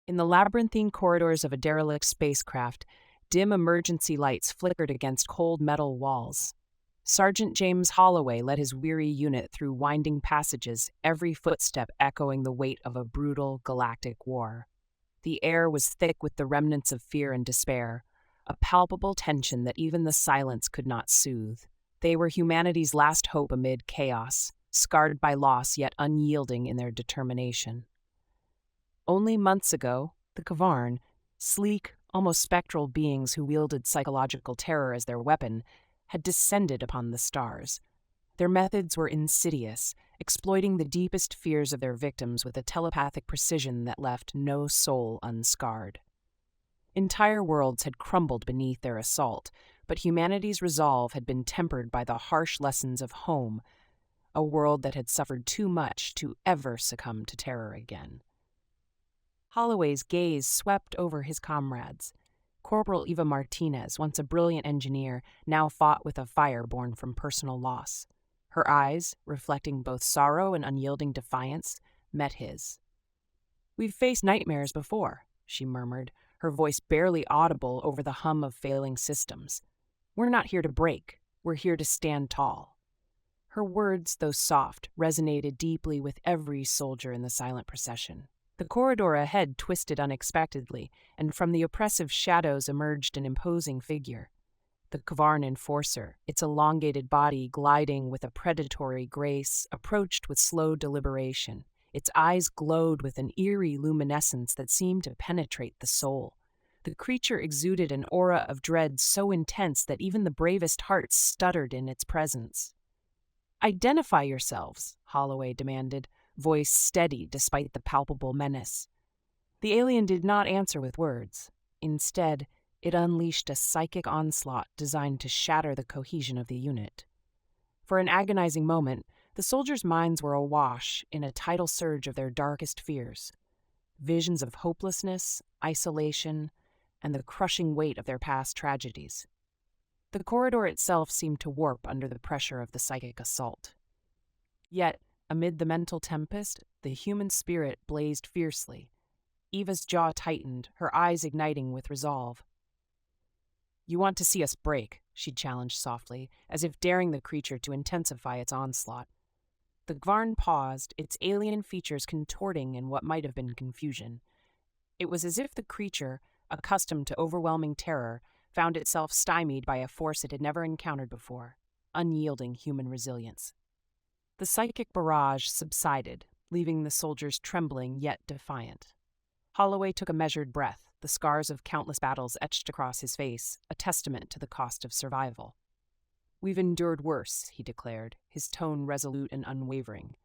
In the labyrinthine corridors of a derelict spacecraft, dim emergency lights flickered against cold metal walls. Sergeant James Holloway led his weary unit through winding passages, every footstep echoing the weight of a brutal galactic war. The air was thick with the remnants of fear and despair, a palpable tension that even the silence could not soothe. They were humanity's last hope amid chaos, scarred by loss yet unyielding in their determination. Only months ago, the Kavarn, sleek, almost spectral beings who wielded psychological terror as their weapon, had descended upon the stars. Their methods were insidious, exploiting the deepest fears of their victims with a telepathic precision that left no soul unscarred. Entire worlds had crumbled beneath their assault, but humanity's resolve had been tempered by the harsh lessons of home, a world that had suffered too much to ever succumb to terror again. Holloway's gaze swept over his comrades. Corporal Eva Martinez, once a brilliant engineer, now fought with a fire born from personal loss. Her eyes, reflecting both sorrow and unyielding defiance, met his. "We've faced nightmares before," she murmured, her voice barely audible over the hum of failing systems. "We're not here to break. We're here to stand tall." Her words, though soft, resonated deeply with every soldier in the silent procession. The corridor ahead twisted unexpectedly, and from the oppressive shadows emerged an imposing figure. The Kavarn enforcer, its elongated body gliding with a predatory grace, approached with slow deliberation. Its eyes glowed with an eerie luminescence that seemed to penetrate the soul. The creature exuded an aura of dread so intense that even the bravest hearts stuttered in its presence. "Identify yourselves," Holloway demanded, voice steady despite the palpable menace. The alien did not answer with words. Instead, it unleashed a psychic onslaught designed to shatter the cohesion of the unit. For an agonizing moment, the soldiers' minds were awash in a tidal surge of their darkest fears. Visions of hopelessness, isolation, and the crushing weight of their past tragedies. The corridor itself seemed to warp under the pressure of the psychic assault. Yet, amid the mental tempest, the human spirit blazed fiercely. Eva's jaw tightened, her eyes igniting with resolve. "You want to see us break," she challenged softly, as if daring the creature to intensify its onslaught. The Gvarn paused, its alien features contorting in what might have been confusion. It was as if the creature, accustomed to overwhelming terror, found itself stymied by a force it had never encountered before, unyielding human resilience. The psychic barrage subsided, leaving the soldiers trembling yet defiant. Holloway took a measured breath, the scars of countless battles etched across his face, a testament to the cost of survival. "We've endured worse," he declared, his tone resolute and unwavering.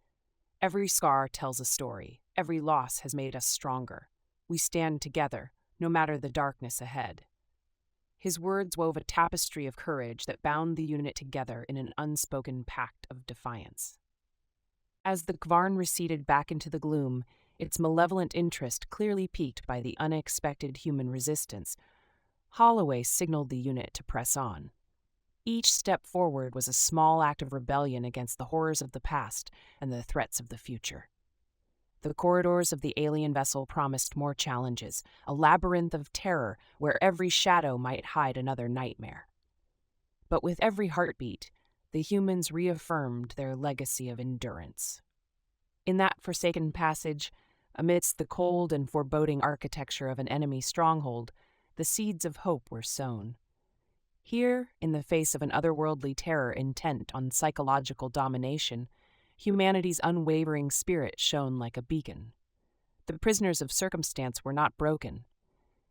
"Every scar tells a story. Every loss has made us stronger. We stand together, no matter the darkness ahead." His words wove a tapestry of courage that bound the unit together in an unspoken pact of defiance. As the Kvarn receded back into the gloom, its malevolent interest clearly piqued by the unexpected human resistance, Holloway signaled the unit to press on. Each step forward was a small act of rebellion against the horrors of the past and the threats of the future. The corridors of the alien vessel promised more challenges, a labyrinth of terror where every shadow might hide another nightmare. But with every heartbeat, the humans reaffirmed their legacy of endurance. In that forsaken passage, amidst the cold and foreboding architecture of an enemy stronghold, the seeds of hope were sown. Here, in the face of an otherworldly terror intent on psychological domination, humanity's unwavering spirit shone like a beacon. The prisoners of circumstance were not broken.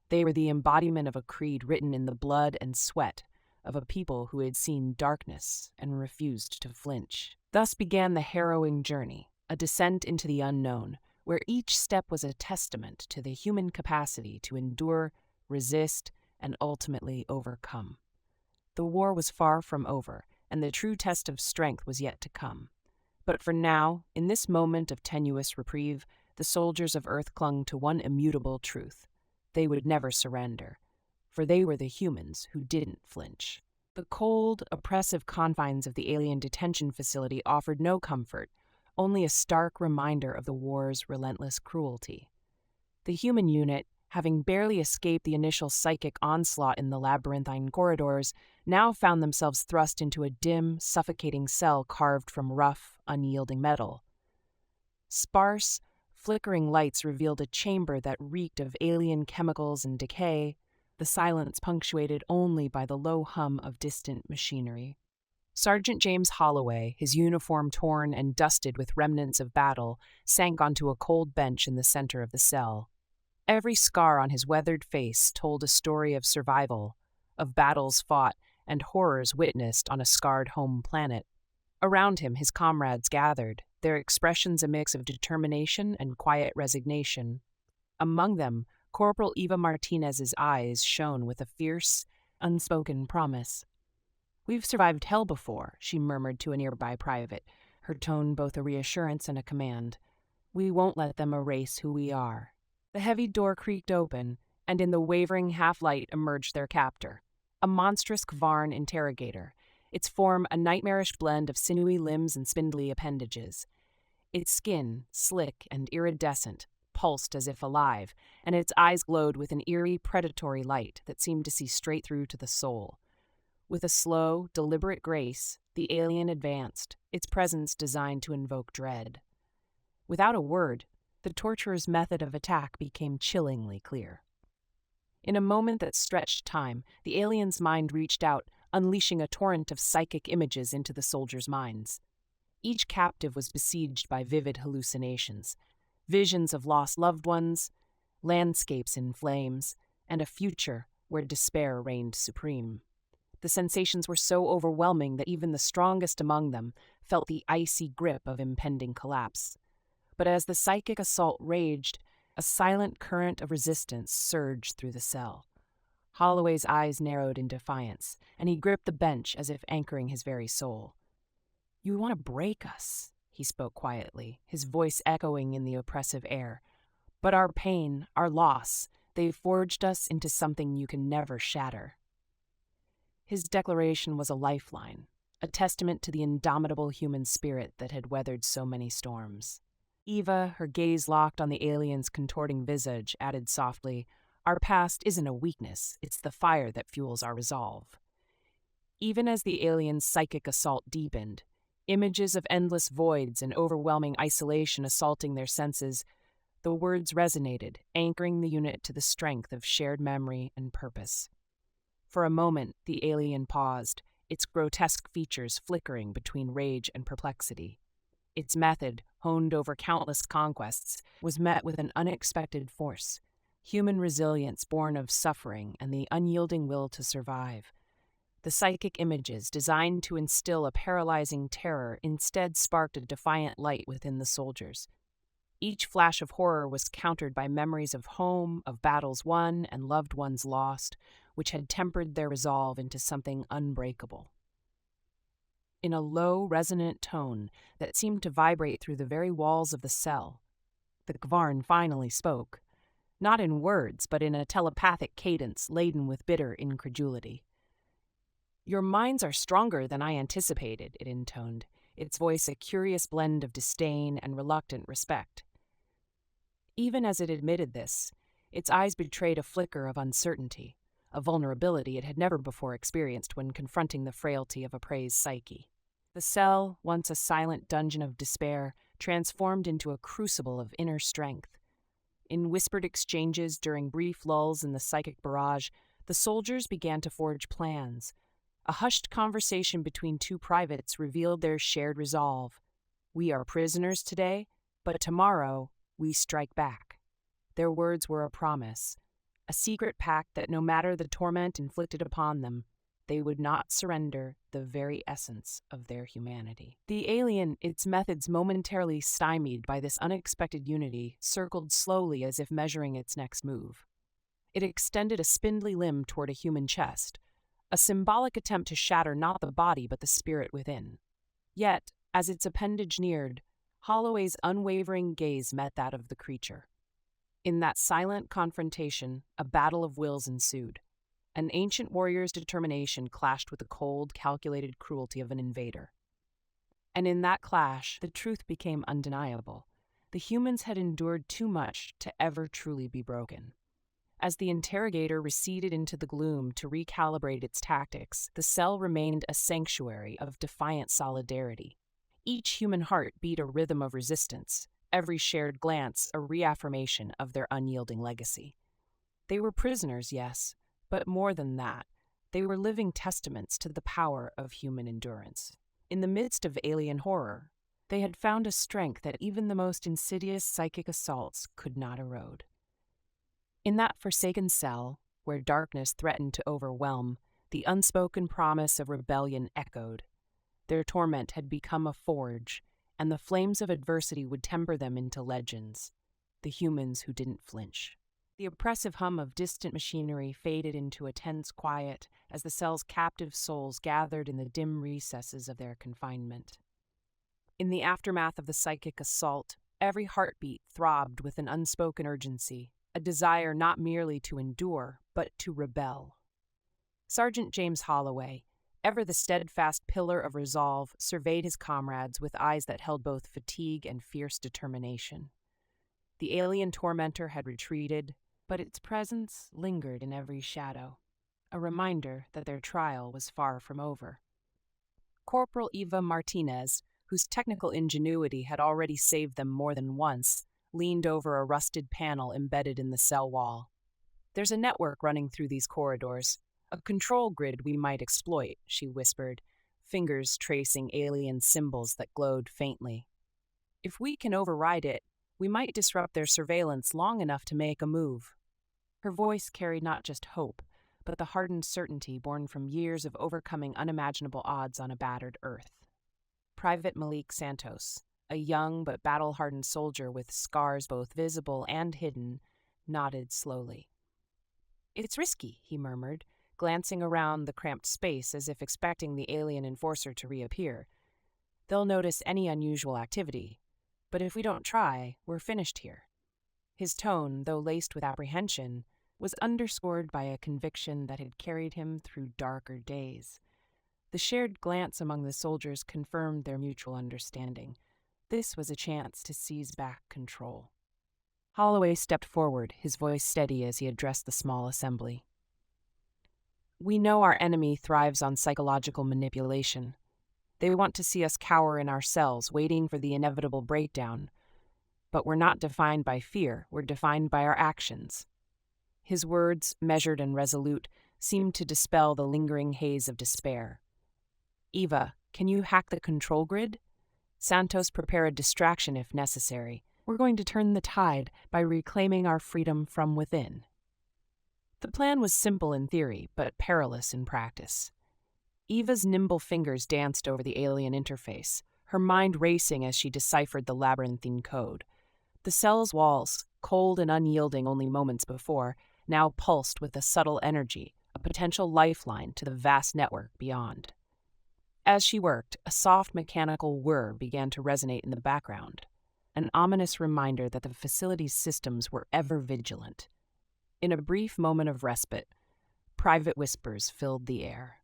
They were the embodiment of a creed written in the blood and sweat of a people who had seen darkness and refused to flinch. Thus began the harrowing journey, a descent into the unknown, where each step was a testament to the human capacity to endure, resist, and ultimately overcome. The war was far from over, and the true test of strength was yet to come. But for now, in this moment of tenuous reprieve, the soldiers of Earth clung to one immutable truth. They would never surrender, for they were the humans who didn't flinch. The cold, oppressive confines of the alien detention facility offered no comfort, only a stark reminder of the war's relentless cruelty. The human unit, having barely escaped the initial psychic onslaught in the labyrinthine corridors, now found themselves thrust into a dim, suffocating cell carved from rough, unyielding metal. Sparse, flickering lights revealed a chamber that reeked of alien chemicals and decay, the silence punctuated only by the low hum of distant machinery. Sergeant James Holloway, his uniform torn and dusted with remnants of battle, sank onto a cold bench in the center of the cell. Every scar on his weathered face told a story of survival, of battles fought and horrors witnessed on a scarred home planet. Around him, his comrades gathered, their expressions a mix of determination and quiet resignation. Among them, Corporal Eva Martinez's eyes shone with a fierce, unspoken promise. "We've survived hell before," she murmured to a nearby private, her tone both a reassurance and a command. "We won't let them erase who we are." The heavy door creaked open, and in the wavering half-light emerged their captor, a monstrous Kvarn interrogator, its form a nightmarish blend of sinewy limbs and spindly appendages. Its skin, slick and iridescent, pulsed as if alive, and its eyes glowed with an eerie, predatory light that seemed to see straight through to the soul. With a slow, deliberate grace, the alien advanced, its presence designed to invoke dread. Without a word, the torturer's method of attack became chillingly clear. In a moment that stretched time, the alien's mind reached out, unleashing a torrent of psychic images into the soldiers' minds. Each captive was besieged by vivid hallucinations, visions of lost loved ones, landscapes in flames, and a future where despair reigned supreme. The sensations were so overwhelming that even the strongest among them felt the icy grip of impending collapse. But as the psychic assault raged, a silent current of resistance surged through the cell. Holloway's eyes narrowed in defiance, and he gripped the bench as if anchoring his very soul. "You want to break us," he spoke quietly, his voice echoing in the oppressive air. "But our pain, our loss, they've forged us into something you can never shatter." His declaration was a lifeline, a testament to the indomitable human spirit that had weathered so many storms. Eva, her gaze locked on the alien's contorting visage, added softly, "Our past isn't a weakness, it's the fire that fuels our resolve." Even as the alien's psychic assault deepened, images of endless voids and overwhelming isolation assaulting their senses, the words resonated, anchoring the unit to the strength of shared memory and purpose. For a moment, the alien paused, its grotesque features flickering between rage and perplexity. Its method, honed over countless conquests, was met with an unexpected force, human resilience born of suffering and the unyielding will to survive. The psychic images, designed to instill a paralyzing terror, instead sparked a defiant light within the soldiers. Each flash of horror was countered by memories of home, of battles won, and loved ones lost, which had tempered their resolve into something unbreakable. In a low, resonant tone that seemed to vibrate through the very walls of the cell, the Kvarn finally spoke, not in words, but in a telepathic cadence laden with bitter incredulity. "Your minds are stronger than I anticipated," it intoned, its voice a curious blend of disdain and reluctant respect. Even as it admitted this, its eyes betrayed a flicker of uncertainty, a vulnerability it had never before experienced when confronting the frailty of a prey's psyche. The cell, once a silent dungeon of despair, transformed into a crucible of inner strength. In whispered exchanges during brief lulls in the psychic barrage, the soldiers began to forge plans. A hushed conversation between two privates revealed their shared resolve. "We are prisoners today, but tomorrow we strike back." Their words were a promise, a secret pact that no matter the torment inflicted upon them, they would not surrender the very essence of their humanity. The alien, its methods momentarily stymied by this unexpected unity, circled slowly as if measuring its next move. It extended a spindly limb toward a human chest, a symbolic attempt to shatter not the body but the spirit within. Yet, as its appendage neared, Holloway's unwavering gaze met that of the creature. In that silent confrontation, a battle of wills ensued. An ancient warrior's determination clashed with the cold, calculated cruelty of an invader. And in that clash, the truth became undeniable. The humans had endured too much to ever truly be broken. As the interrogator receded into the gloom to recalibrate its tactics, the cell remained a sanctuary of defiant solidarity. Each human heart beat a rhythm of resistance, every shared glance a reaffirmation of their unyielding legacy. They were prisoners, yes, but more than that, they were living testaments to the power of human endurance. In the midst of alien horror, they had found a strength that even the most insidious psychic assaults could not erode. In that forsaken cell, where darkness threatened to overwhelm, the unspoken promise of rebellion echoed. Their torment had become a forge, and the flames of adversity would temper them into legends, the humans who didn't flinch. The oppressive hum of distant machinery faded into a tense quiet as the cell's captive souls gathered in the dim recesses of their confinement. In the aftermath of the psychic assault, every heartbeat throbbed with an unspoken urgency, a desire not merely to endure, but to rebel. Sergeant James Holloway, ever the steadfast pillar of resolve, surveyed his comrades with eyes that held both fatigue and fierce determination. The alien tormentor had retreated, but its presence lingered in every shadow, a reminder that their trial was far from over. Corporal Eva Martinez, whose technical ingenuity had already saved them more than once, leaned over a rusted panel embedded in the cell wall. "There's a network running through these corridors, a control grid we might exploit," she whispered, fingers tracing alien symbols that glowed faintly. "If we can override it, we might disrupt their surveillance long enough to make a move." Her voice carried not just hope, but the hardened certainty born from years of overcoming unimaginable odds on a battered Earth. Private Malik Santos, a young but battle-hardened soldier with scars both visible and hidden, nodded slowly. "It's risky," he murmured, glancing around the cramped space as if expecting the alien enforcer to reappear. "They'll notice any unusual activity, but if we don't try, we're finished here." His tone, though laced with apprehension, was underscored by a conviction that had carried him through darker days. The shared glance among the soldiers confirmed their mutual understanding. This was a chance to seize back control. Holloway stepped forward, his voice steady as he addressed the small assembly. "We know our enemy thrives on psychological manipulation. They want to see us cower in our cells, waiting for the inevitable breakdown. But we're not defined by fear, we're defined by our actions." His words, measured and resolute, seemed to dispel the lingering haze of despair. "Eva, can you hack the control grid? Santos, prepare a distraction if necessary. We're going to turn the tide by reclaiming our freedom from within." The plan was simple in theory, but perilous in practice. Eva's nimble fingers danced over the alien interface, her mind racing as she deciphered the labyrinthine code. The cell's walls, cold and unyielding only moments before, now pulsed with a subtle energy, a potential lifeline to the vast network beyond. As she worked, a soft mechanical whir began to resonate in the background, an ominous reminder that the facility's systems were ever vigilant. In a brief moment of respite, private whispers filled the air.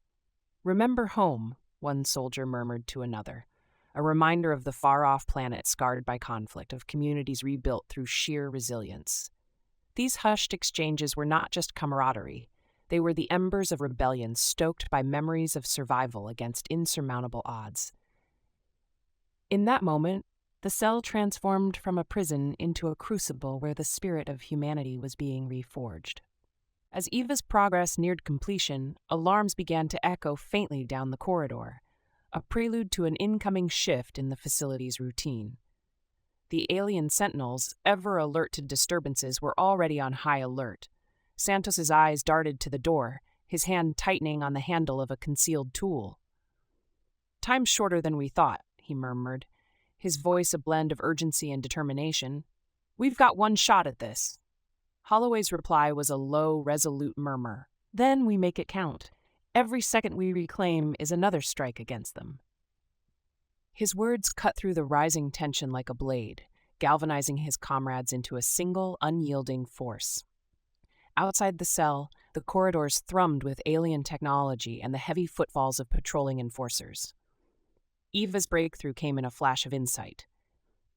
"Remember home," one soldier murmured to another, a reminder of the far-off planet scarred by conflict, of communities rebuilt through sheer resilience. These hushed exchanges were not just camaraderie. They were the embers of rebellion stoked by memories of survival against insurmountable odds. In that moment, the cell transformed from a prison into a crucible where the spirit of humanity was being reforged. As Eva's progress neared completion, alarms began to echo faintly down the corridor, a prelude to an incoming shift in the facility's routine. The alien sentinels, ever alert to disturbances, were already on high alert. Santos's eyes darted to the door, his hand tightening on the handle of a concealed tool. "Time's shorter than we thought," he murmured, his voice a blend of urgency and determination. "We've got one shot at this." Holloway's reply was a low, resolute murmur. "Then we make it count. Every second we reclaim is another strike against them." His words cut through the rising tension like a blade, galvanizing his comrades into a single, unyielding force. Outside the cell, the corridors thrummed with alien technology and the heavy footfalls of patrolling enforcers. Eva's breakthrough came in a flash of insight.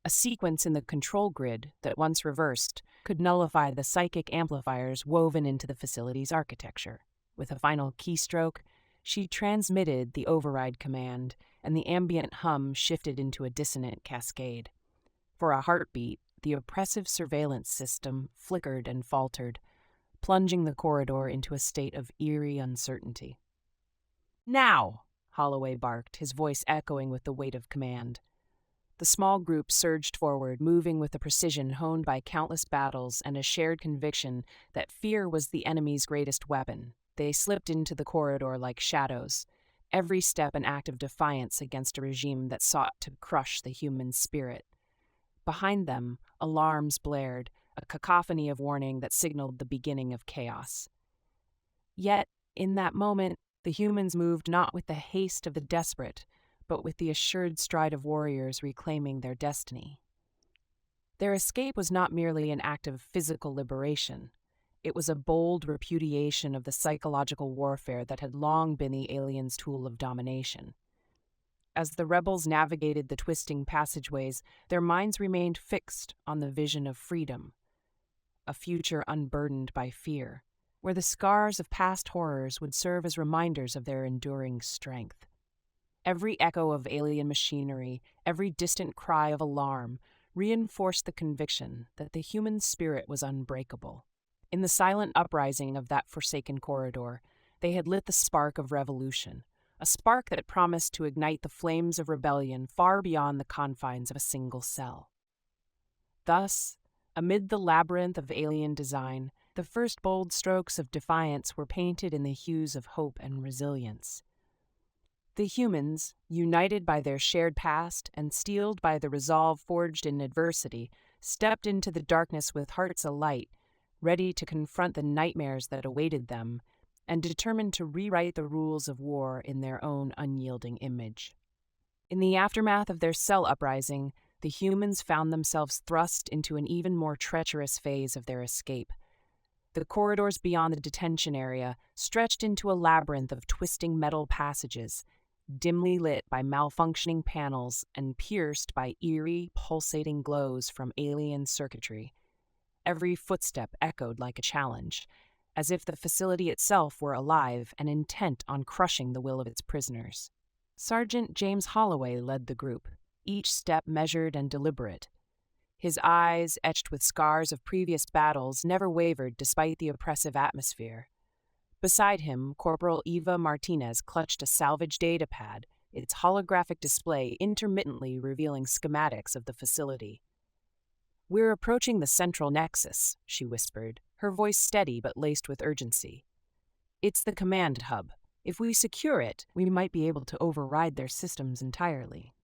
A sequence in the control grid that, once reversed, could nullify the psychic amplifiers woven into the facility's architecture. With a final keystroke, she transmitted the override command, and the ambient hum shifted into a dissonant cascade. For a heartbeat, the oppressive surveillance system flickered and faltered, plunging the corridor into a state of eerie uncertainty. "Now!" Holloway barked, his voice echoing with the weight of command. The small group surged forward, moving with a precision honed by countless battles and a shared conviction that fear was the enemy's greatest weapon. They slipped into the corridor like shadows, every step an act of defiance against a regime that sought to crush the human spirit. Behind them, alarms blared, a cacophony of warning that signaled the beginning of chaos. Yet, in that moment, the humans moved not with the haste of the desperate, but with the assured stride of warriors reclaiming their destiny. Their escape was not merely an act of physical liberation. It was a bold repudiation of the psychological warfare that had long been the aliens' tool of domination. As the rebels navigated the twisting passageways, their minds remained fixed on the vision of freedom, a future unburdened by fear, where the scars of past horrors would serve as reminders of their enduring strength. Every echo of alien machinery, every distant cry of alarm, reinforced the conviction that the human spirit was unbreakable. In the silent uprising of that forsaken corridor, they had lit the spark of revolution, a spark that promised to ignite the flames of rebellion far beyond the confines of a single cell. Thus, amid the labyrinth of alien design, the first bold strokes of defiance were painted in the hues of hope and resilience. The humans, united by their shared past and steeled by the resolve forged in adversity, stepped into the darkness with hearts alight, ready to confront the nightmares that awaited them, and determined to rewrite the rules of war in their own unyielding image. In the aftermath of their cell uprising, the humans found themselves thrust into an even more treacherous phase of their escape. The corridors beyond the detention area stretched into a labyrinth of twisting metal passages, dimly lit by malfunctioning panels and pierced by eerie, pulsating glows from alien circuitry. Every footstep echoed like a challenge, as if the facility itself were alive and intent on crushing the will of its prisoners. Sergeant James Holloway led the group, each step measured and deliberate. His eyes, etched with scars of previous battles, never wavered despite the oppressive atmosphere. Beside him, Corporal Eva Martinez clutched a salvage datapad, its holographic display intermittently revealing schematics of the facility. "We're approaching the central nexus," she whispered, her voice steady but laced with urgency. "It's the command hub. If we secure it, we might be able to override their systems entirely."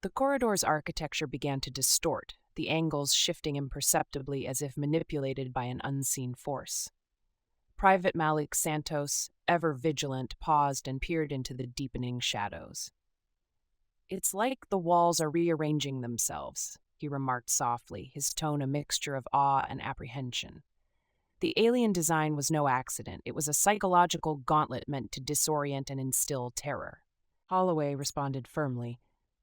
The corridor's architecture began to distort, the angles shifting imperceptibly as if manipulated by an unseen force. Private Malik Santos, ever vigilant, paused and peered into the deepening shadows. "It's like the walls are rearranging themselves," he remarked softly, his tone a mixture of awe and apprehension. The alien design was no accident. It was a psychological gauntlet meant to disorient and instill terror. Holloway responded firmly.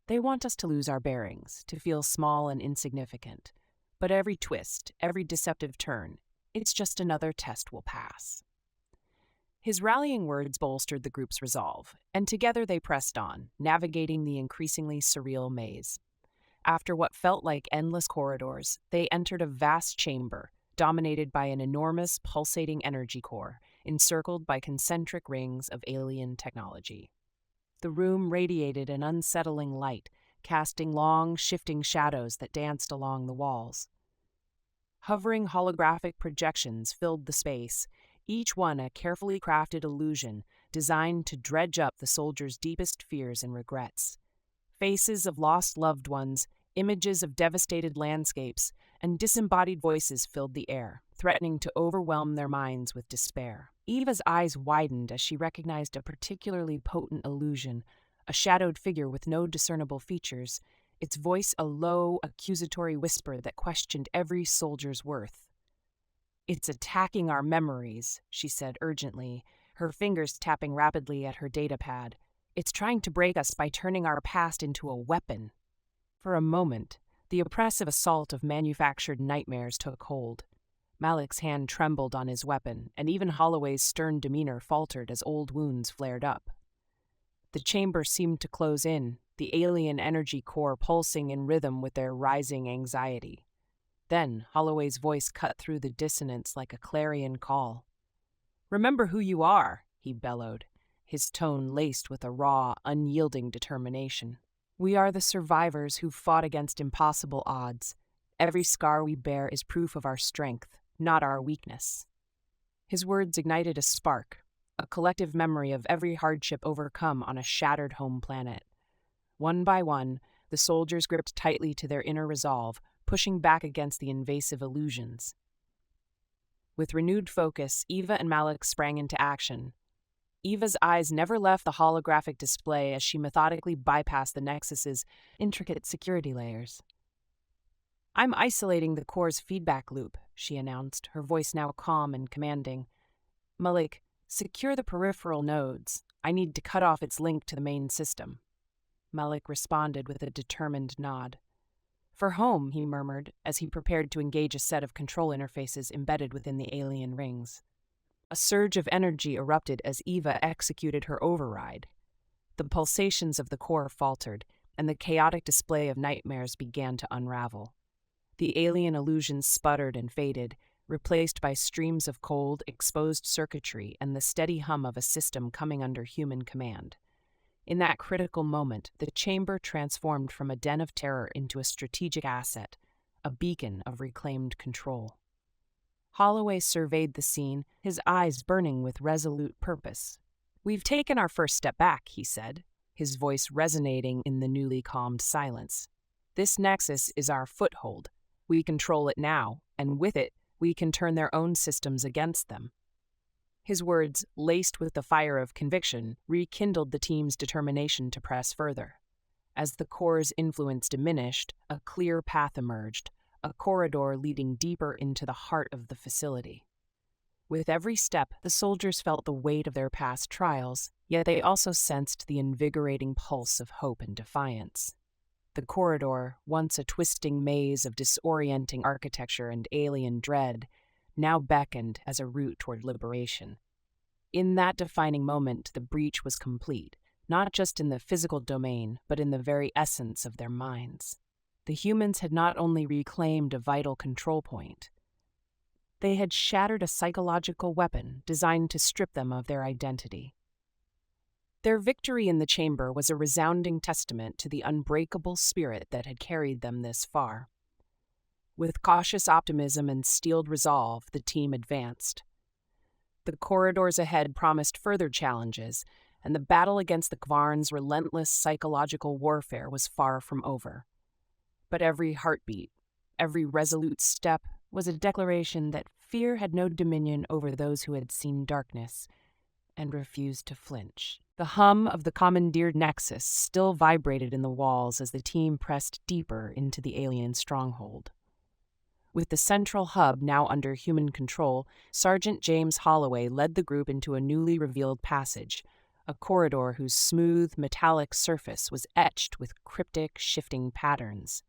"They want us to lose our bearings, to feel small and insignificant. But every twist, every deceptive turn, it's just another test we'll pass." His rallying words bolstered the group's resolve, and together they pressed on, navigating the increasingly surreal maze. After what felt like endless corridors, they entered a vast chamber, dominated by an enormous, pulsating energy core, encircled by concentric rings of alien technology. The room radiated an unsettling light, casting long, shifting shadows that danced along the walls. Hovering holographic projections filled the space, each one a carefully crafted illusion designed to dredge up the soldiers' deepest fears and regrets. Faces of lost loved ones, images of devastated landscapes, and disembodied voices filled the air, threatening to overwhelm their minds with despair. Eva's eyes widened as she recognized a particularly potent illusion, a shadowed figure with no discernible features, its voice a low, accusatory whisper that questioned every soldier's worth. "It's attacking our memories," she said urgently, her fingers tapping rapidly at her datapad. "It's trying to break us by turning our past into a weapon." For a moment, The oppressive assault of manufactured nightmares took hold. Malik's hand trembled on his weapon, and even Holloway's stern demeanor faltered as old wounds flared up. The chamber seemed to close in, the alien energy core pulsing in rhythm with their rising anxiety. Then Holloway's voice cut through the dissonance like a clarion call. "Remember who you are," he bellowed, his tone laced with a raw, unyielding determination. "We are the survivors who fought against impossible odds. Every scar we bear is proof of our strength, not our weakness." His words ignited a spark, a collective memory of every hardship overcome on a shattered home planet. One by one, the soldiers gripped tightly to their inner resolve, pushing back against the invasive illusions. With renewed focus, Eva and Malik sprang into action. Eva's eyes never left the holographic display as she methodically bypassed the Nexus's intricate security layers. "I'm isolating the core's feedback loop," she announced, her voice now calm and commanding. "Malik, secure the peripheral nodes. I need to cut off its link to the main system." Malik responded with a determined nod. "For home," he murmured, as he prepared to engage a set of control interfaces embedded within the alien rings. A surge of energy erupted as Eva executed her override. The pulsations of the core faltered, and the chaotic display of nightmares began to unravel. The alien illusions sputtered and faded, replaced by streams of cold, exposed circuitry and the steady hum of a system coming under human command. In that critical moment, the chamber transformed from a den of terror into a strategic asset, a beacon of reclaimed control. Holloway surveyed the scene, his eyes burning with resolute purpose. "We've taken our first step back," he said, his voice resonating in the newly calmed silence. "This nexus is our foothold. We control it now, and with it, we can turn their own systems against them." His words, laced with the fire of conviction, rekindled the team's determination to press further. As the core's influence diminished, a clear path emerged, a corridor leading deeper into the heart of the facility. With every step, the soldiers felt the weight of their past trials, yet they also sensed the invigorating pulse of hope and defiance. The corridor, once a twisting maze of disorienting architecture and alien dread, now beckoned as a route toward liberation. In that defining moment, the breach was complete, not just in the physical domain, but in the very essence of their minds. The humans had not only reclaimed a vital control point, they had shattered a psychological weapon designed to strip them of their identity. Their victory in the chamber was a resounding testament to the unbreakable spirit that had carried them this far. With cautious optimism and steeled resolve, the team advanced. The corridors ahead promised further challenges, and the battle against the Kvarn's relentless psychological warfare was far from over. But every heartbeat, every resolute step, was a declaration that fear had no dominion over those who had seen darkness and refused to flinch. The hum of the commandeered nexus still vibrated in the walls as the team pressed deeper into the alien stronghold. With the central hub now under human control, Sergeant James Holloway led the group into a newly revealed passage, a corridor whose smooth, metallic surface was etched with cryptic, shifting patterns.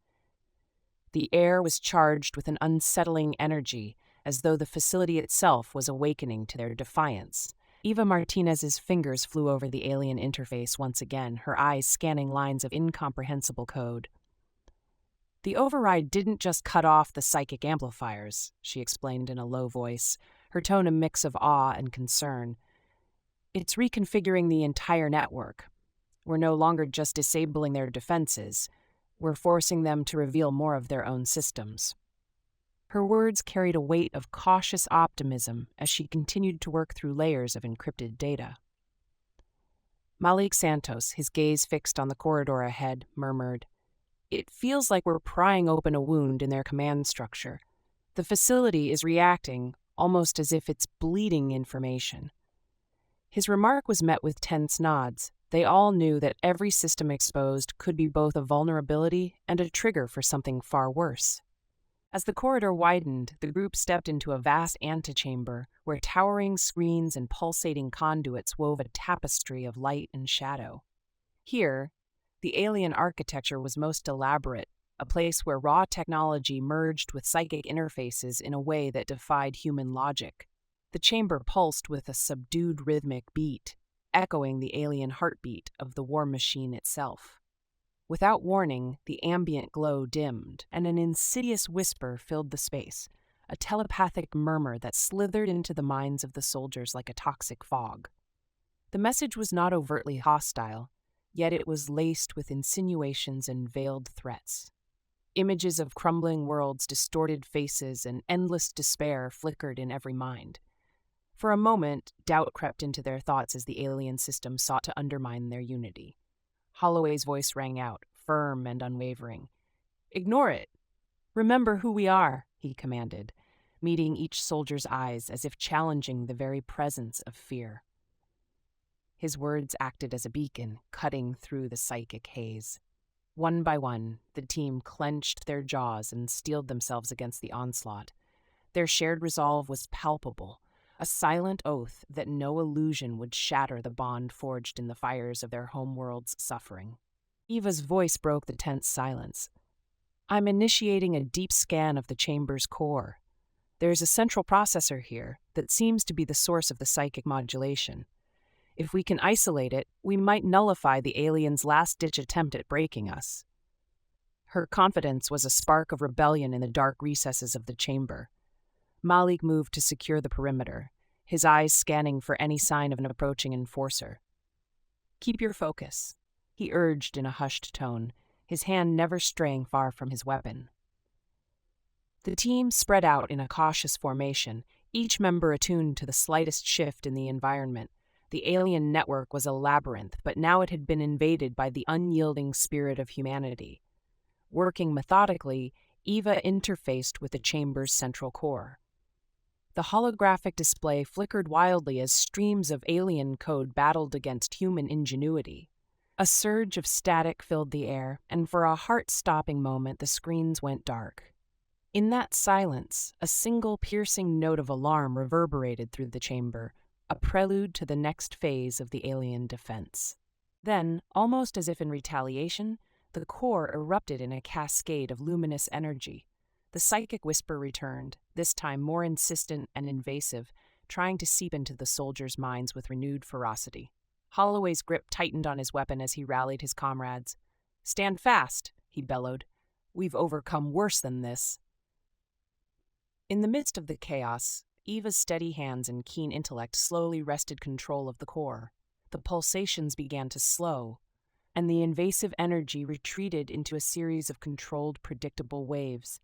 The air was charged with an unsettling energy, as though the facility itself was awakening to their defiance. Eva Martinez's fingers flew over the alien interface once again, her eyes scanning lines of incomprehensible code. "The override didn't just cut off the psychic amplifiers," she explained in a low voice, her tone a mix of awe and concern. "It's reconfiguring the entire network. We're no longer just disabling their defenses. We're forcing them to reveal more of their own systems." Her words carried a weight of cautious optimism as she continued to work through layers of encrypted data. Malik Santos, his gaze fixed on the corridor ahead, murmured, "It feels like we're prying open a wound in their command structure. The facility is reacting, almost as if it's bleeding information." His remark was met with tense nods. They all knew that every system exposed could be both a vulnerability and a trigger for something far worse. As the corridor widened, the group stepped into a vast antechamber where towering screens and pulsating conduits wove a tapestry of light and shadow. Here, the alien architecture was most elaborate, a place where raw technology merged with psychic interfaces in a way that defied human logic. The chamber pulsed with a subdued rhythmic beat, echoing the alien heartbeat of the war machine itself. Without warning, the ambient glow dimmed, and an insidious whisper filled the space, a telepathic murmur that slithered into the minds of the soldiers like a toxic fog. The message was not overtly hostile, yet it was laced with insinuations and veiled threats. Images of crumbling worlds, distorted faces, and endless despair flickered in every mind. For a moment, doubt crept into their thoughts as the alien system sought to undermine their unity. Holloway's voice rang out, firm and unwavering. "Ignore it. Remember who we are," he commanded, meeting each soldier's eyes as if challenging the very presence of fear. His words acted as a beacon, cutting through the psychic haze. One by one, the team clenched their jaws and steeled themselves against the onslaught. Their shared resolve was palpable, a silent oath that no illusion would shatter the bond forged in the fires of their homeworld's suffering. Eva's voice broke the tense silence. "I'm initiating a deep scan of the chamber's core. There's a central processor here that seems to be the source of the psychic modulation. If we can isolate it, we might nullify the alien's last-ditch attempt at breaking us." Her confidence was a spark of rebellion in the dark recesses of the chamber. Malik moved to secure the perimeter, his eyes scanning for any sign of an approaching enforcer. "Keep your focus," he urged in a hushed tone, his hand never straying far from his weapon. The team spread out in a cautious formation, each member attuned to the slightest shift in the environment. The alien network was a labyrinth, but now it had been invaded by the unyielding spirit of humanity. Working methodically, Eva interfaced with the chamber's central core. The holographic display flickered wildly as streams of alien code battled against human ingenuity. A surge of static filled the air, and for a heart-stopping moment the screens went dark. In that silence, a single piercing note of alarm reverberated through the chamber, a prelude to the next phase of the alien defense. Then, almost as if in retaliation, the core erupted in a cascade of luminous energy. The psychic whisper returned, this time more insistent and invasive, trying to seep into the soldiers' minds with renewed ferocity. Holloway's grip tightened on his weapon as he rallied his comrades. "Stand fast," he bellowed. "We've overcome worse than this." In the midst of the chaos, Eva's steady hands and keen intellect slowly wrested control of the core. The pulsations began to slow, and the invasive energy retreated into a series of controlled, predictable waves.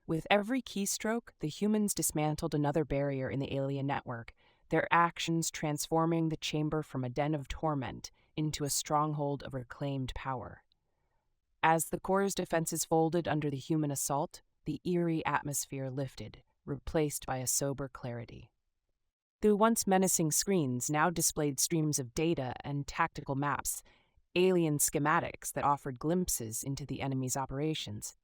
With every keystroke, the humans dismantled another barrier in the alien network, their actions transforming the chamber from a den of torment into a stronghold of reclaimed power. As the core's defenses folded under the human assault, the eerie atmosphere lifted, replaced by a sober clarity. The once menacing screens now displayed streams of data and tactical maps, alien schematics that offered glimpses into the enemy's operations.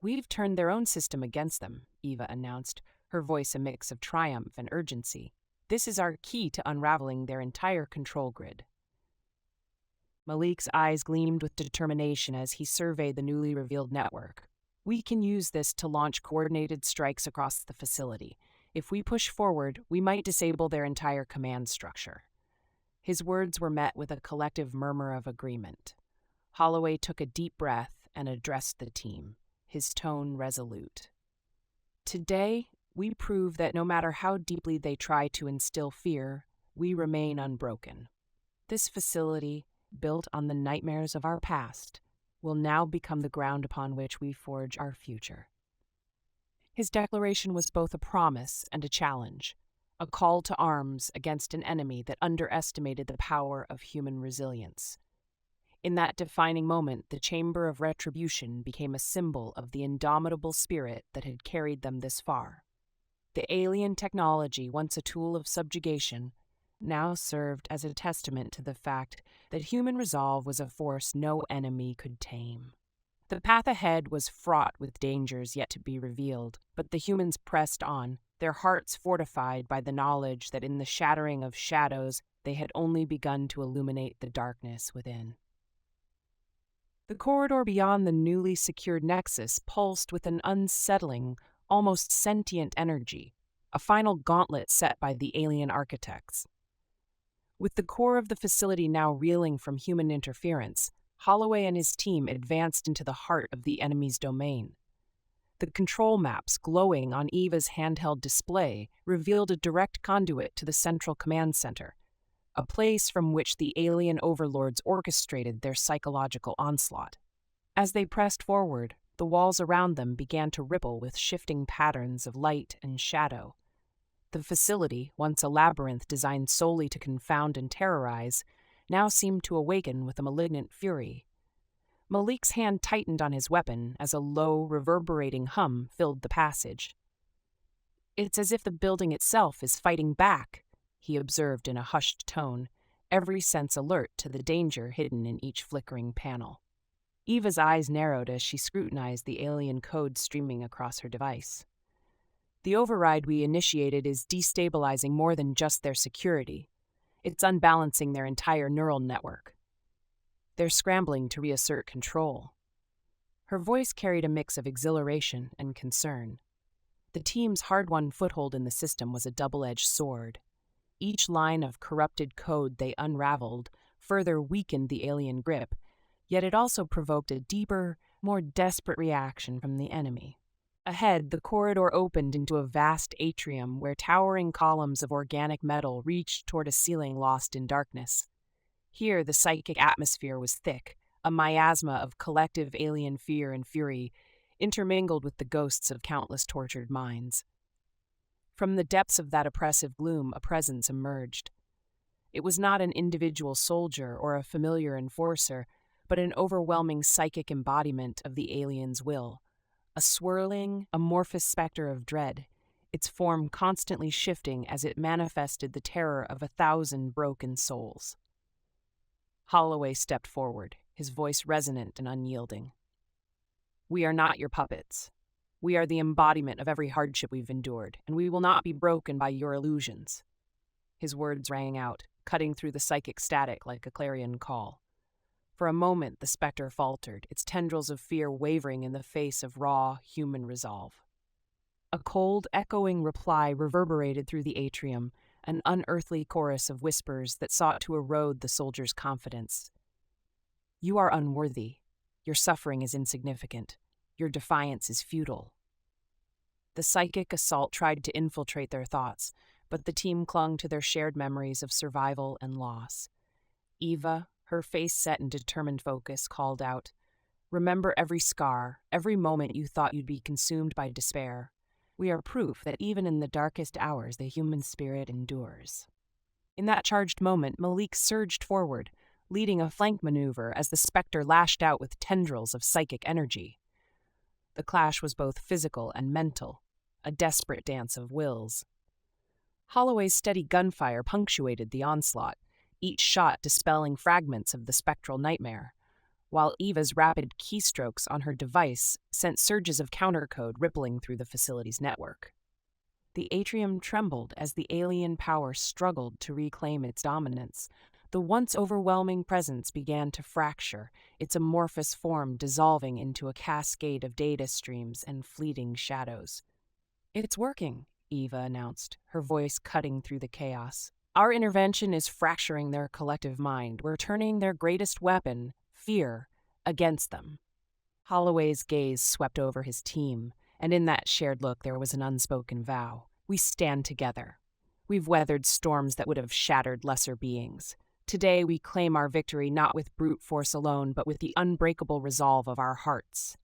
"We've turned their own system against them," Eva announced, her voice a mix of triumph and urgency. "This is our key to unraveling their entire control grid." Malik's eyes gleamed with determination as he surveyed the newly revealed network. "We can use this to launch coordinated strikes across the facility. If we push forward, we might disable their entire command structure." His words were met with a collective murmur of agreement. Holloway took a deep breath and addressed the team, his tone resolute. "Today, we prove that no matter how deeply they try to instill fear, we remain unbroken. This facility, built on the nightmares of our past, will now become the ground upon which we forge our future." His declaration was both a promise and a challenge, a call to arms against an enemy that underestimated the power of human resilience. In that defining moment, the Chamber of Retribution became a symbol of the indomitable spirit that had carried them this far. The alien technology, once a tool of subjugation, now served as a testament to the fact that human resolve was a force no enemy could tame. The path ahead was fraught with dangers yet to be revealed, but the humans pressed on, their hearts fortified by the knowledge that in the shattering of shadows they had only begun to illuminate the darkness within. The corridor beyond the newly secured nexus pulsed with an unsettling, almost sentient energy, a final gauntlet set by the alien architects. With the core of the facility now reeling from human interference, Holloway and his team advanced into the heart of the enemy's domain. The control maps glowing on Eva's handheld display revealed a direct conduit to the central command center, a place from which the alien overlords orchestrated their psychological onslaught. As they pressed forward, the walls around them began to ripple with shifting patterns of light and shadow. The facility, once a labyrinth designed solely to confound and terrorize, now seemed to awaken with a malignant fury. Malik's hand tightened on his weapon as a low, reverberating hum filled the passage. "It's as if the building itself is fighting back," he observed in a hushed tone, every sense alert to the danger hidden in each flickering panel. Eva's eyes narrowed as she scrutinized the alien code streaming across her device. "The override we initiated is destabilizing more than just their security. It's unbalancing their entire neural network. They're scrambling to reassert control." Her voice carried a mix of exhilaration and concern. The team's hard-won foothold in the system was a double-edged sword. Each line of corrupted code they unraveled further weakened the alien grip, yet it also provoked a deeper, more desperate reaction from the enemy. Ahead, the corridor opened into a vast atrium where towering columns of organic metal reached toward a ceiling lost in darkness. Here, the psychic atmosphere was thick, a miasma of collective alien fear and fury, intermingled with the ghosts of countless tortured minds. From the depths of that oppressive gloom, a presence emerged. It was not an individual soldier or a familiar enforcer, but an overwhelming psychic embodiment of the alien's will, a swirling, amorphous specter of dread, its form constantly shifting as it manifested the terror of 1,000 broken souls. Holloway stepped forward, his voice resonant and unyielding. "We are not your puppets. We are the embodiment of every hardship we've endured, and we will not be broken by your illusions." His words rang out, cutting through the psychic static like a clarion call. For a moment, the specter faltered, its tendrils of fear wavering in the face of raw, human resolve. A cold, echoing reply reverberated through the atrium, an unearthly chorus of whispers that sought to erode the soldier's confidence. "You are unworthy. Your suffering is insignificant. Your defiance is futile." The psychic assault tried to infiltrate their thoughts, but the team clung to their shared memories of survival and loss. Eva, her face set in determined focus, called out, "Remember every scar, every moment you thought you'd be consumed by despair. We are proof that even in the darkest hours the human spirit endures." In that charged moment, Malik surged forward, leading a flank maneuver as the specter lashed out with tendrils of psychic energy. The clash was both physical and mental, a desperate dance of wills. Holloway's steady gunfire punctuated the onslaught, each shot dispelling fragments of the spectral nightmare, while Eva's rapid keystrokes on her device sent surges of countercode rippling through the facility's network. The atrium trembled as the alien power struggled to reclaim its dominance. The once overwhelming presence began to fracture, its amorphous form dissolving into a cascade of data streams and fleeting shadows. "It's working," Eva announced, her voice cutting through the chaos. "Our intervention is fracturing their collective mind. We're turning their greatest weapon, fear, against them." Holloway's gaze swept over his team, and in that shared look there was an unspoken vow. "We stand together. We've weathered storms that would have shattered lesser beings. Today we claim our victory not with brute force alone, but with the unbreakable resolve of our hearts."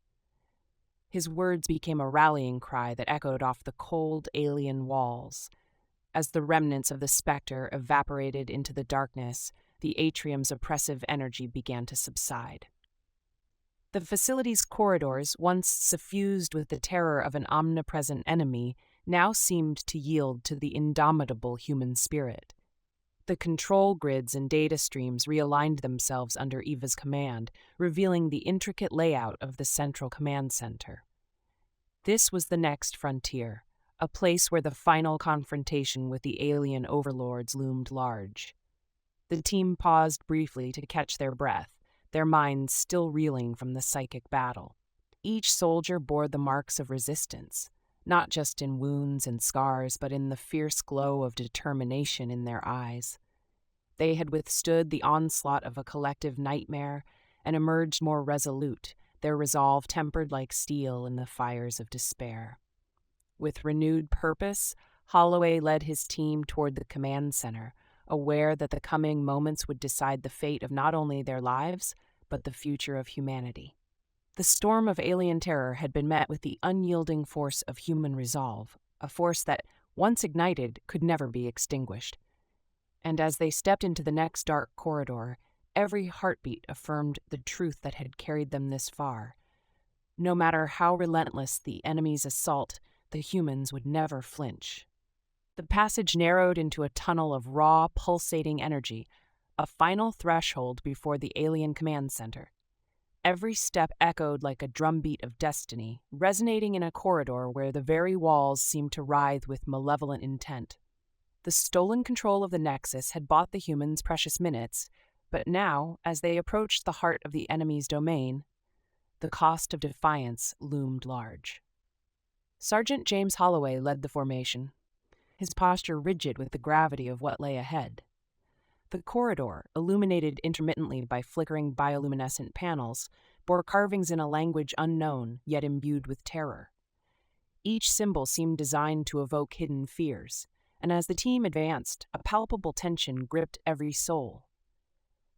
His words became a rallying cry that echoed off the cold alien walls. As the remnants of the specter evaporated into the darkness, the atrium's oppressive energy began to subside. The facility's corridors, once suffused with the terror of an omnipresent enemy, now seemed to yield to the indomitable human spirit. The control grids and data streams realigned themselves under Eva's command, revealing the intricate layout of the central command center. This was the next frontier, a place where the final confrontation with the alien overlords loomed large. The team paused briefly to catch their breath, their minds still reeling from the psychic battle. Each soldier bore the marks of resistance, not just in wounds and scars, but in the fierce glow of determination in their eyes. They had withstood the onslaught of a collective nightmare and emerged more resolute, their resolve tempered like steel in the fires of despair. With renewed purpose, Holloway led his team toward the command center, aware that the coming moments would decide the fate of not only their lives, but the future of humanity. The storm of alien terror had been met with the unyielding force of human resolve, a force that, once ignited, could never be extinguished. And as they stepped into the next dark corridor, every heartbeat affirmed the truth that had carried them this far. No matter how relentless the enemy's assault, the humans would never flinch. The passage narrowed into a tunnel of raw, pulsating energy, a final threshold before the alien command center. Every step echoed like a drumbeat of destiny, resonating in a corridor where the very walls seemed to writhe with malevolent intent. The stolen control of the Nexus had bought the humans precious minutes, but now, as they approached the heart of the enemy's domain, the cost of defiance loomed large. Sergeant James Holloway led the formation, his posture rigid with the gravity of what lay ahead. The corridor, illuminated intermittently by flickering bioluminescent panels, bore carvings in a language unknown, yet imbued with terror. Each symbol seemed designed to evoke hidden fears, and as the team advanced, a palpable tension gripped every soul.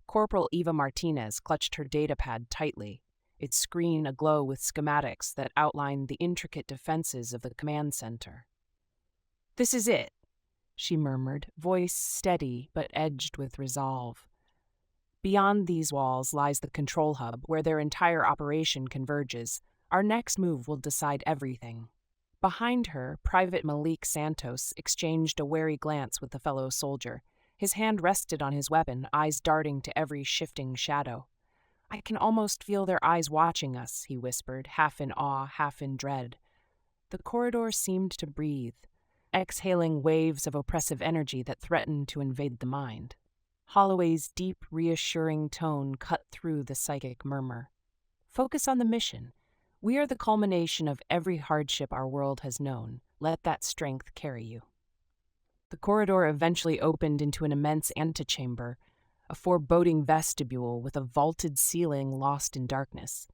Corporal Eva Martinez clutched her datapad tightly, its screen aglow with schematics that outlined the intricate defenses of the command center. "This is it," she murmured, voice steady but edged with resolve. "Beyond these walls lies the control hub, where their entire operation converges. Our next move will decide everything." Behind her, Private Malik Santos exchanged a wary glance with a fellow soldier. His hand rested on his weapon, eyes darting to every shifting shadow. "I can almost feel their eyes watching us," he whispered, half in awe, half in dread. The corridor seemed to breathe, exhaling waves of oppressive energy that threatened to invade the mind. Holloway's deep, reassuring tone cut through the psychic murmur. "Focus on the mission. We are the culmination of every hardship our world has known. Let that strength carry you." The corridor eventually opened into an immense antechamber, a foreboding vestibule with a vaulted ceiling lost in darkness.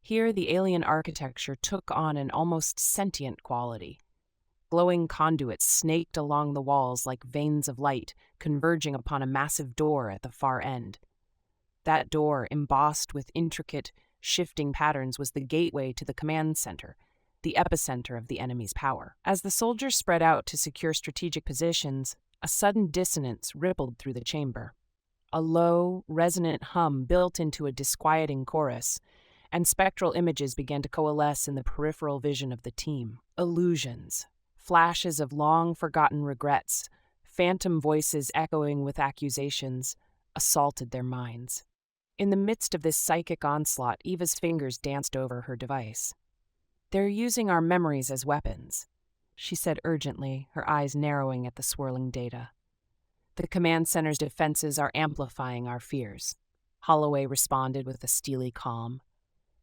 Here the alien architecture took on an almost sentient quality. Glowing conduits snaked along the walls like veins of light, converging upon a massive door at the far end. That door, embossed with intricate, shifting patterns, was the gateway to the command center, the epicenter of the enemy's power. As the soldiers spread out to secure strategic positions, a sudden dissonance rippled through the chamber. A low, resonant hum built into a disquieting chorus, and spectral images began to coalesce in the peripheral vision of the team. Illusions. Flashes of long-forgotten regrets, phantom voices echoing with accusations, assaulted their minds. In the midst of this psychic onslaught, Eva's fingers danced over her device. "They're using our memories as weapons," she said urgently, her eyes narrowing at the swirling data. "The command center's defenses are amplifying our fears," Holloway responded with a steely calm.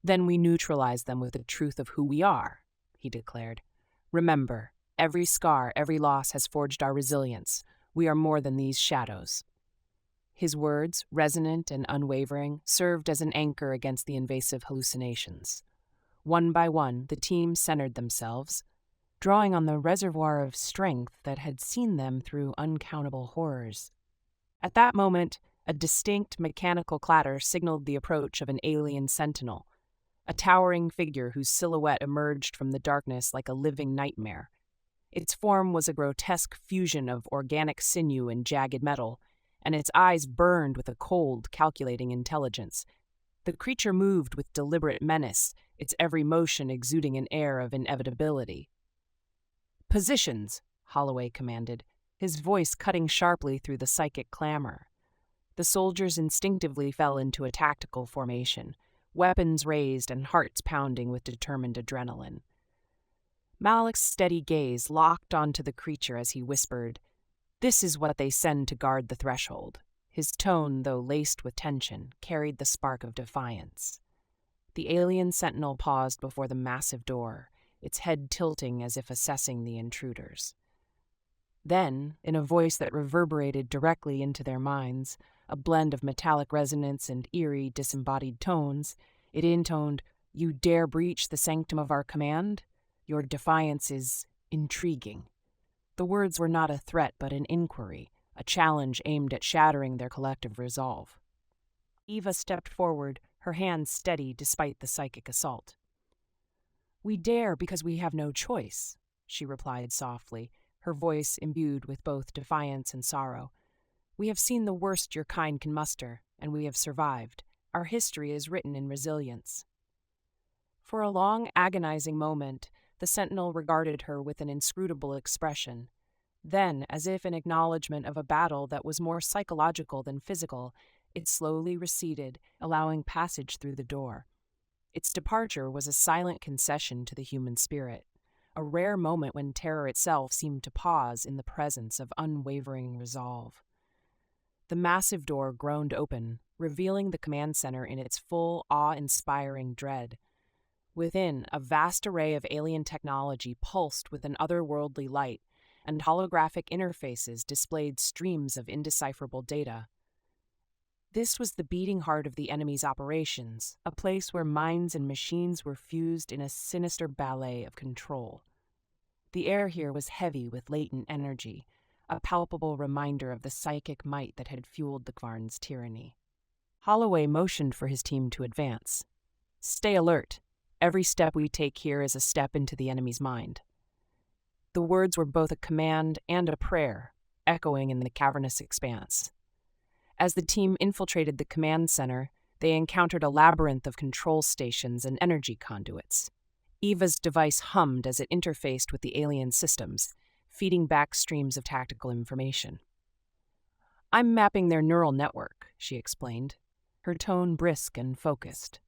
"Then we neutralize them with the truth of who we are," he declared. "Remember, every scar, every loss has forged our resilience. We are more than these shadows." His words, resonant and unwavering, served as an anchor against the invasive hallucinations. One by one, the team centered themselves, drawing on the reservoir of strength that had seen them through uncountable horrors. At that moment, a distinct mechanical clatter signaled the approach of an alien sentinel, a towering figure whose silhouette emerged from the darkness like a living nightmare. Its form was a grotesque fusion of organic sinew and jagged metal, and its eyes burned with a cold, calculating intelligence. The creature moved with deliberate menace, its every motion exuding an air of inevitability. "Positions," Holloway commanded, his voice cutting sharply through the psychic clamor. The soldiers instinctively fell into a tactical formation, weapons raised and hearts pounding with determined adrenaline. Malik's steady gaze locked onto the creature as he whispered, "This is what they send to guard the threshold." His tone, though laced with tension, carried the spark of defiance. The alien sentinel paused before the massive door, its head tilting as if assessing the intruders. Then, in a voice that reverberated directly into their minds, a blend of metallic resonance and eerie, disembodied tones, it intoned, "You dare breach the sanctum of our command? Your defiance is intriguing." The words were not a threat but an inquiry, a challenge aimed at shattering their collective resolve. Eva stepped forward, her hands steady despite the psychic assault. "We dare because we have no choice," she replied softly, her voice imbued with both defiance and sorrow. "We have seen the worst your kind can muster, and we have survived. Our history is written in resilience." For a long, agonizing moment, the sentinel regarded her with an inscrutable expression. Then, as if in acknowledgement of a battle that was more psychological than physical, it slowly receded, allowing passage through the door. Its departure was a silent concession to the human spirit, a rare moment when terror itself seemed to pause in the presence of unwavering resolve. The massive door groaned open, revealing the command center in its full, awe-inspiring dread. Within, a vast array of alien technology pulsed with an otherworldly light, and holographic interfaces displayed streams of indecipherable data. This was the beating heart of the enemy's operations, a place where minds and machines were fused in a sinister ballet of control. The air here was heavy with latent energy, a palpable reminder of the psychic might that had fueled the Kvarn's tyranny. Holloway motioned for his team to advance. "Stay alert. Every step we take here is a step into the enemy's mind." The words were both a command and a prayer, echoing in the cavernous expanse. As the team infiltrated the command center, they encountered a labyrinth of control stations and energy conduits. Eva's device hummed as it interfaced with the alien systems, feeding back streams of tactical information. "I'm mapping their neural network," she explained, her tone brisk and focused.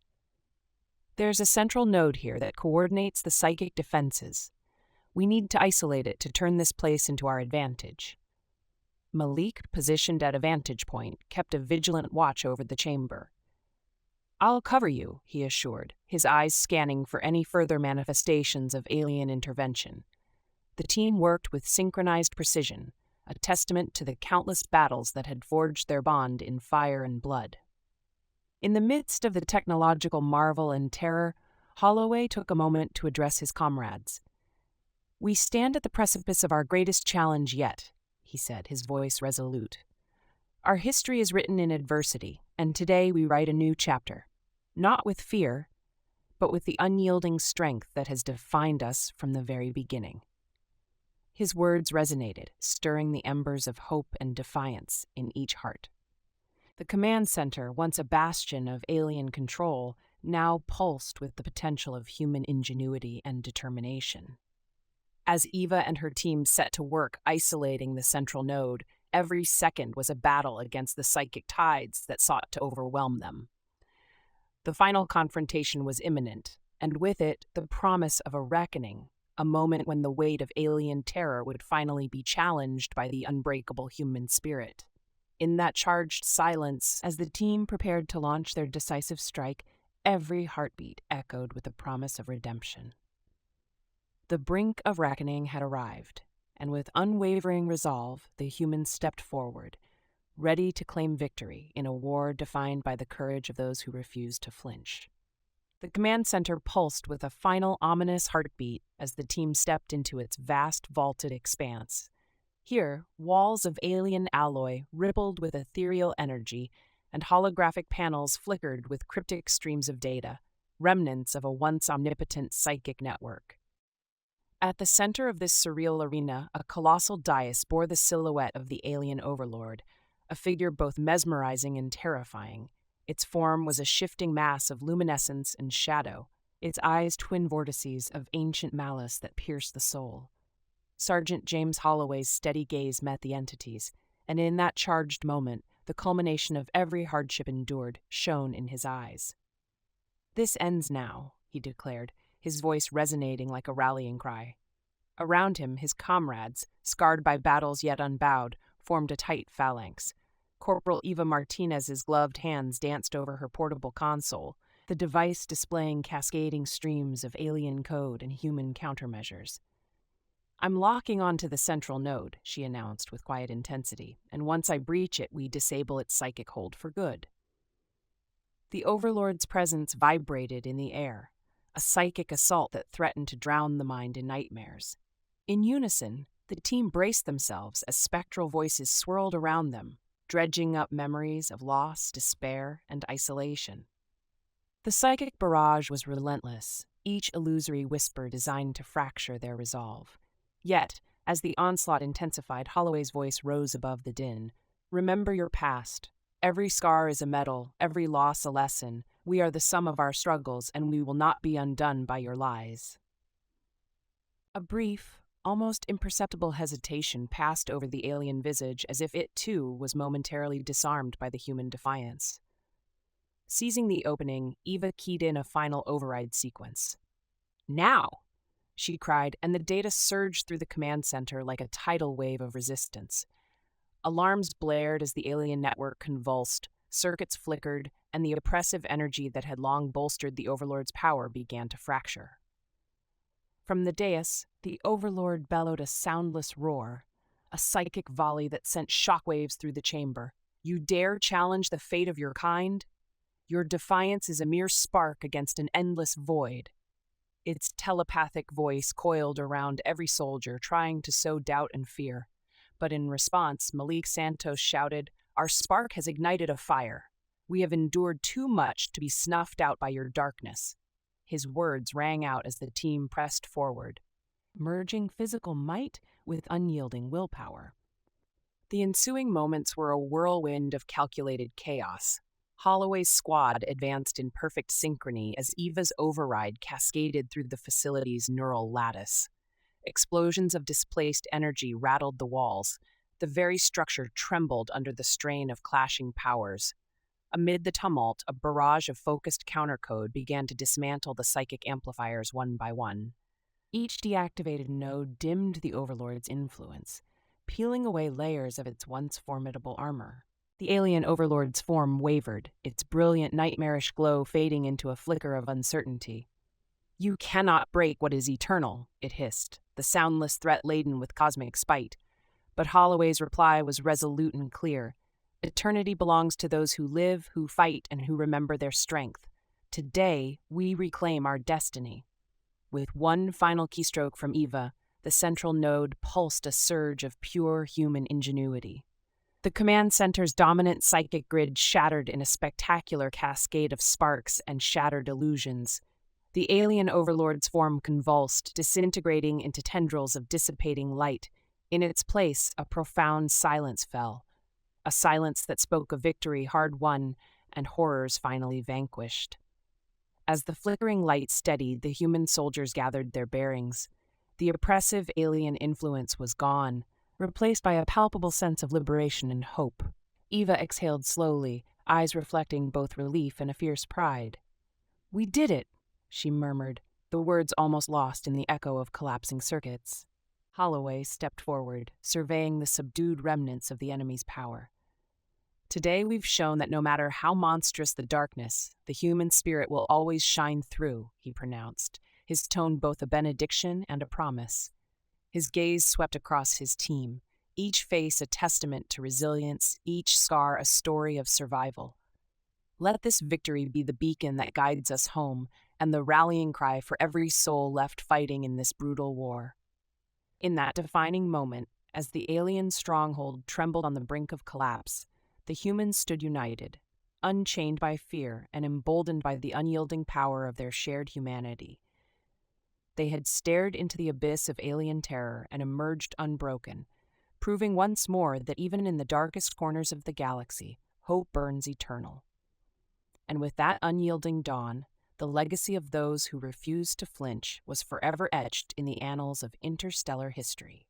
"There's a central node here that coordinates the psychic defenses. We need to isolate it to turn this place into our advantage." Malik, positioned at a vantage point, kept a vigilant watch over the chamber. "I'll cover you," he assured, his eyes scanning for any further manifestations of alien intervention. The team worked with synchronized precision, a testament to the countless battles that had forged their bond in fire and blood. In the midst of the technological marvel and terror, Holloway took a moment to address his comrades. "We stand at the precipice of our greatest challenge yet," he said, his voice resolute. "Our history is written in adversity, and today we write a new chapter, not with fear, but with the unyielding strength that has defined us from the very beginning." His words resonated, stirring the embers of hope and defiance in each heart. The command center, once a bastion of alien control, now pulsed with the potential of human ingenuity and determination. As Eva and her team set to work isolating the central node, every second was a battle against the psychic tides that sought to overwhelm them. The final confrontation was imminent, and with it, the promise of a reckoning, a moment when the weight of alien terror would finally be challenged by the unbreakable human spirit. In that charged silence, as the team prepared to launch their decisive strike, every heartbeat echoed with the promise of redemption. The brink of reckoning had arrived, and with unwavering resolve, the humans stepped forward, ready to claim victory in a war defined by the courage of those who refused to flinch. The command center pulsed with a final ominous heartbeat as the team stepped into its vast vaulted expanse. Here, walls of alien alloy rippled with ethereal energy, and holographic panels flickered with cryptic streams of data, remnants of a once omnipotent psychic network. At the center of this surreal arena, a colossal dais bore the silhouette of the alien overlord, a figure both mesmerizing and terrifying. Its form was a shifting mass of luminescence and shadow, its eyes twin vortices of ancient malice that pierced the soul. Sergeant James Holloway's steady gaze met the entities, and in that charged moment, the culmination of every hardship endured shone in his eyes. "This ends now," he declared, his voice resonating like a rallying cry. Around him, his comrades, scarred by battles yet unbowed, formed a tight phalanx. Corporal Eva Martinez's gloved hands danced over her portable console, the device displaying cascading streams of alien code and human countermeasures. "I'm locking onto the central node," she announced with quiet intensity, "and once I breach it, we disable its psychic hold for good." The Overlord's presence vibrated in the air, a psychic assault that threatened to drown the mind in nightmares. In unison, the team braced themselves as spectral voices swirled around them, dredging up memories of loss, despair, and isolation. The psychic barrage was relentless, each illusory whisper designed to fracture their resolve. Yet, as the onslaught intensified, Holloway's voice rose above the din. "Remember your past. Every scar is a medal, every loss a lesson. We are the sum of our struggles, and we will not be undone by your lies." A brief, almost imperceptible hesitation passed over the alien visage as if it, too, was momentarily disarmed by the human defiance. Seizing the opening, Eva keyed in a final override sequence. "Now!" she cried, and the data surged through the command center like a tidal wave of resistance. Alarms blared as the alien network convulsed, circuits flickered, and the oppressive energy that had long bolstered the Overlord's power began to fracture. From the dais, the Overlord bellowed a soundless roar, a psychic volley that sent shockwaves through the chamber. "You dare challenge the fate of your kind? Your defiance is a mere spark against an endless void." Its telepathic voice coiled around every soldier, trying to sow doubt and fear. But in response, Malik Santos shouted, "Our spark has ignited a fire. We have endured too much to be snuffed out by your darkness." His words rang out as the team pressed forward, merging physical might with unyielding willpower. The ensuing moments were a whirlwind of calculated chaos. Holloway's squad advanced in perfect synchrony as Eva's override cascaded through the facility's neural lattice. Explosions of displaced energy rattled the walls. The very structure trembled under the strain of clashing powers. Amid the tumult, a barrage of focused countercode began to dismantle the psychic amplifiers one by one. Each deactivated node dimmed the Overlord's influence, peeling away layers of its once formidable armor. The alien Overlord's form wavered, its brilliant nightmarish glow fading into a flicker of uncertainty. "You cannot break what is eternal," it hissed, the soundless threat laden with cosmic spite. But Holloway's reply was resolute and clear. "Eternity belongs to those who live, who fight, and who remember their strength. Today, we reclaim our destiny." With one final keystroke from Eva, the central node pulsed a surge of pure human ingenuity. The command center's dominant psychic grid shattered in a spectacular cascade of sparks and shattered illusions. The alien Overlord's form convulsed, disintegrating into tendrils of dissipating light. In its place, a profound silence fell, a silence that spoke of victory hard won and horrors finally vanquished. As the flickering light steadied, the human soldiers gathered their bearings. The oppressive alien influence was gone, replaced by a palpable sense of liberation and hope. Eva exhaled slowly, eyes reflecting both relief and a fierce pride. "We did it," she murmured, the words almost lost in the echo of collapsing circuits. Holloway stepped forward, surveying the subdued remnants of the enemy's power. "Today we've shown that no matter how monstrous the darkness, the human spirit will always shine through," he pronounced, his tone both a benediction and a promise. His gaze swept across his team, each face a testament to resilience, each scar a story of survival. "Let this victory be the beacon that guides us home and the rallying cry for every soul left fighting in this brutal war." In that defining moment, as the alien stronghold trembled on the brink of collapse, the humans stood united, unchained by fear and emboldened by the unyielding power of their shared humanity. They had stared into the abyss of alien terror and emerged unbroken, proving once more that even in the darkest corners of the galaxy, hope burns eternal. And with that unyielding dawn, the legacy of those who refused to flinch was forever etched in the annals of interstellar history.